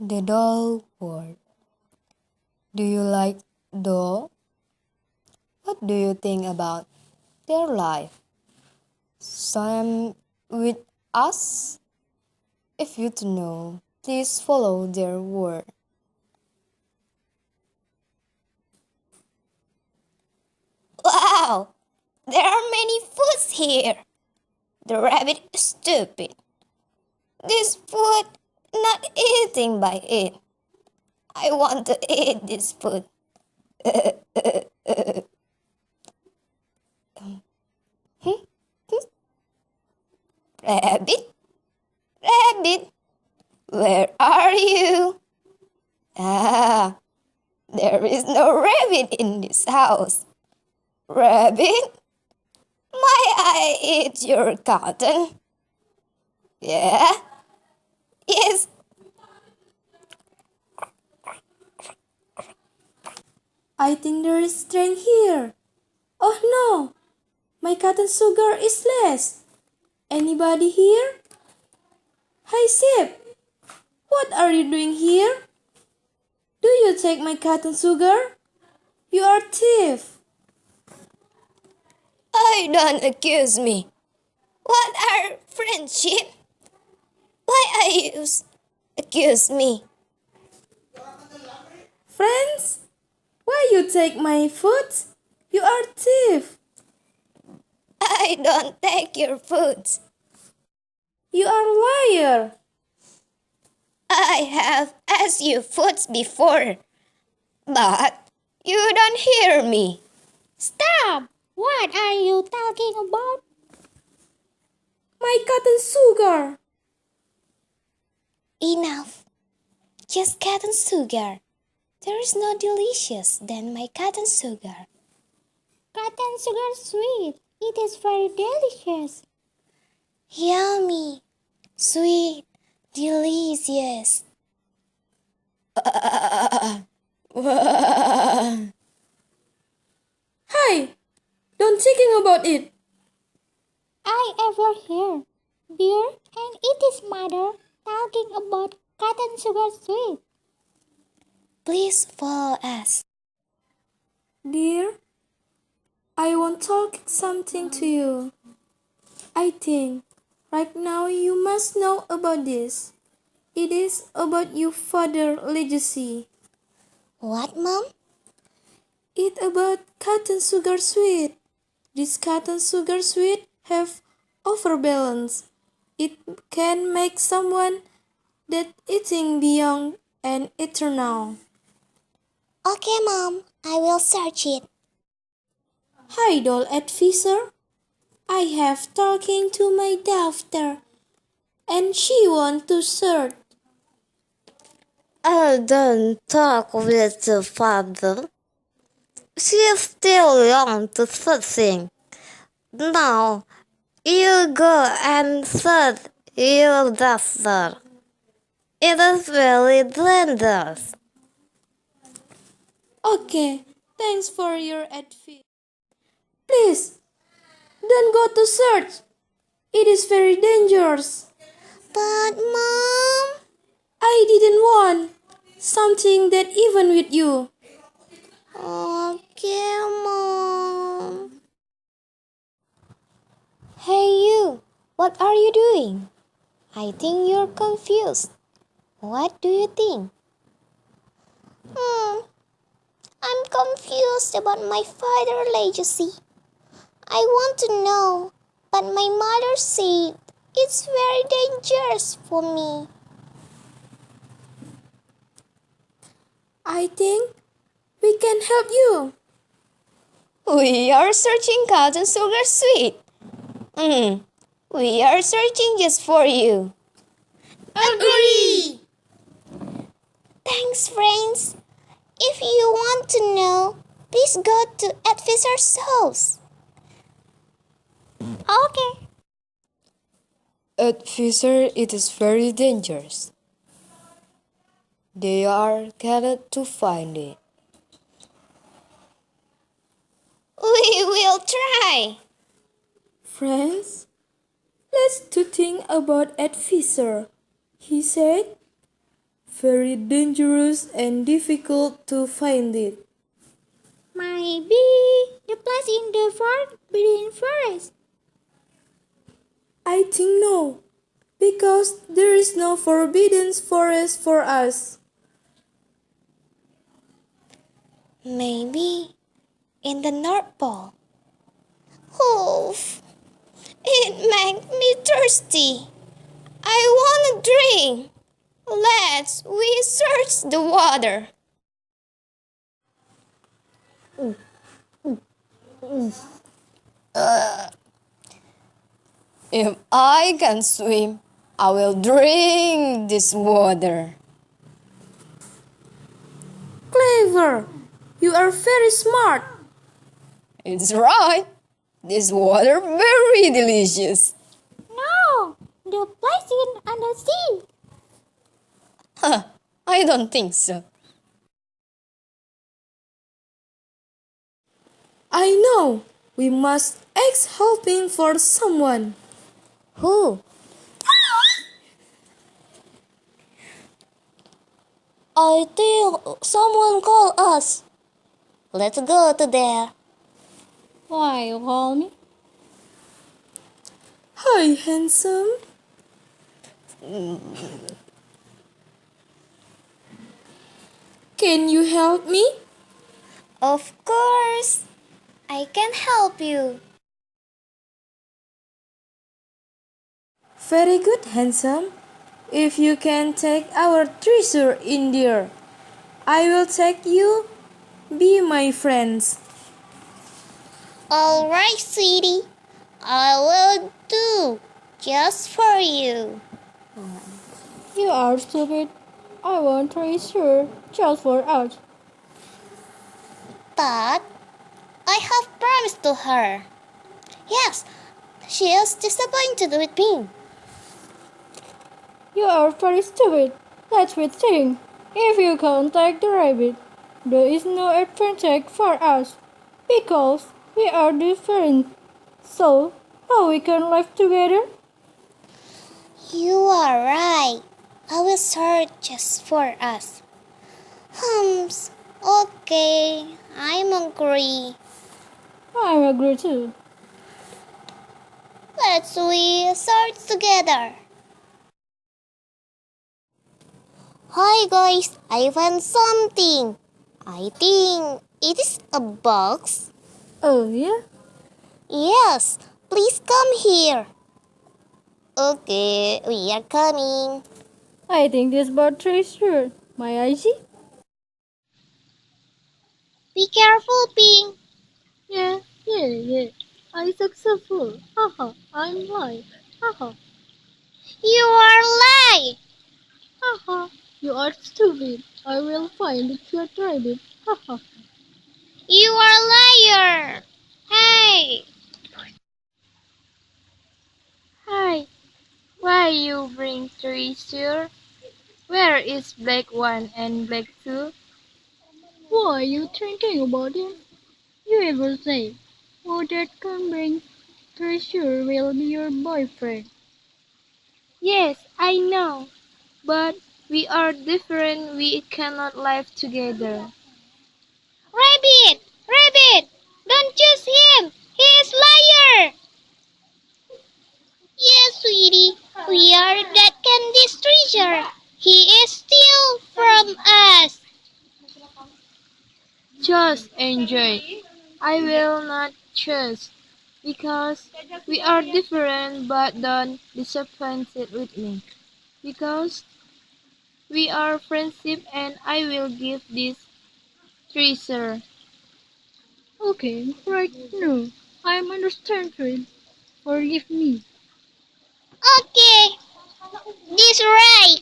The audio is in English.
The doll word. Do you like doll? What do you think about their life? Some with us? If you to know, please follow their word. Wow! There are many foods here. The rabbit is stupid. This food, not eating by it. I want to eat this food. Rabbit? Rabbit? Where are you? Ah, there is no rabbit in this house. Rabbit? May I eat your cotton? Yeah? Yes. I think there is strength here. Oh no! My cotton sugar is less. Anybody here? Hi, Sip. What are you doing here? Do you take my cotton sugar? You are a thief. I don't accuse me. What are friendship? Why are you accuse me? Friends? Why you take my food? You are a thief. I don't take your food. You are a liar. I have asked you foods before, but you don't hear me. Stop! What are you talking about? My cotton sugar. Enough. Just cotton sugar. There is no delicious than my cotton sugar. Cotton sugar sweet. It is very delicious. Yummy. Sweet. Delicious. Hi! Don't thinking about it. I ever hear dear and it is mother talking about cotton sugar sweet. Please follow us. Dear, I want to talk something to you. I think right now you must know about this. It is about your father legacy. What, Mom? It about cotton sugar sweet. This cotton sugar sweet have overbalance. It can make someone that eating beyond and eternal. Okay, Mom. I will search it. Hi, doll advisor. I have talking to my daughter, and she want to search. I don't talk with the father. She is still young to searching. Now, you go and search your daughter. It is very dangerous. Okay, thanks for your advice. Please, don't go to search. It is very dangerous. But, Mom... I didn't want something that even with you. Okay, Mom. Hey, you. What are you doing? I think you're confused. What do you think? I'm confused about my father's legacy. I want to know, but my mother said it's very dangerous for me. I think we can help you. We are searching cotton sugar sweet. We are searching just for you. Agree! Thanks, friends. If you want to know, please go to Advisor's house. Okay. Advisor, it is very dangerous. They are cannot to find it. We will try. Friends, let's to think about advisor. He said, very dangerous and difficult to find it. Maybe the place in the forbidden forest. I think no, because there is no forbidden forest for us. Maybe in the North Pole. Oof, it makes me thirsty. I want a drink. Let's we search the water. If I can swim, I will drink this water. Clever! You are very smart. It's right. This water very delicious. No, the place in the sea. Huh, I don't think so. I know. We must ask helping for someone. Who? I think someone called us. Let's go to there. Why you call me? Hi, handsome. Can you help me? Of course. I can help you. Very good, handsome. If you can take our treasure in there, I will take you. Be my friends. All right, sweetie. I will do just for you. You are stupid. I want treasure just for us. But I have promised to her. Yes, she is disappointed with me. You are very stupid. Let me think. If you can't take the rabbit, there is no advantage for us because we are different. So, how we can live together? You are right. I will search just for us. Okay, I'm agree. I agree too. Let's we search together. Hi guys, I found something. I think it is a box. Oh yeah? Yes, please come here. Okay, we are coming. I think this bird treasure. May I see? Be careful, Pink. Yeah. I successful. Haha, I'm live. Haha, You are lying. haha. You are stupid. I will find the cute rabbit. Haha. You are liar. Hey. Hi. Why you bring treasure? Where is black one and black two? Why are you thinking about him? You ever say, oh, that can bring treasure will be your boyfriend. Yes, I know. But we are different. We cannot live together. Rabbit, don't choose him. He is liar. Yes, sweetie, we are that Candy's treasure. He is still from us. Just enjoy. I will not choose because we are different, but don't disappointed with me because we are friendship and I will give this treasure. Okay, right now. I'm understanding. Forgive me. Okay, this right.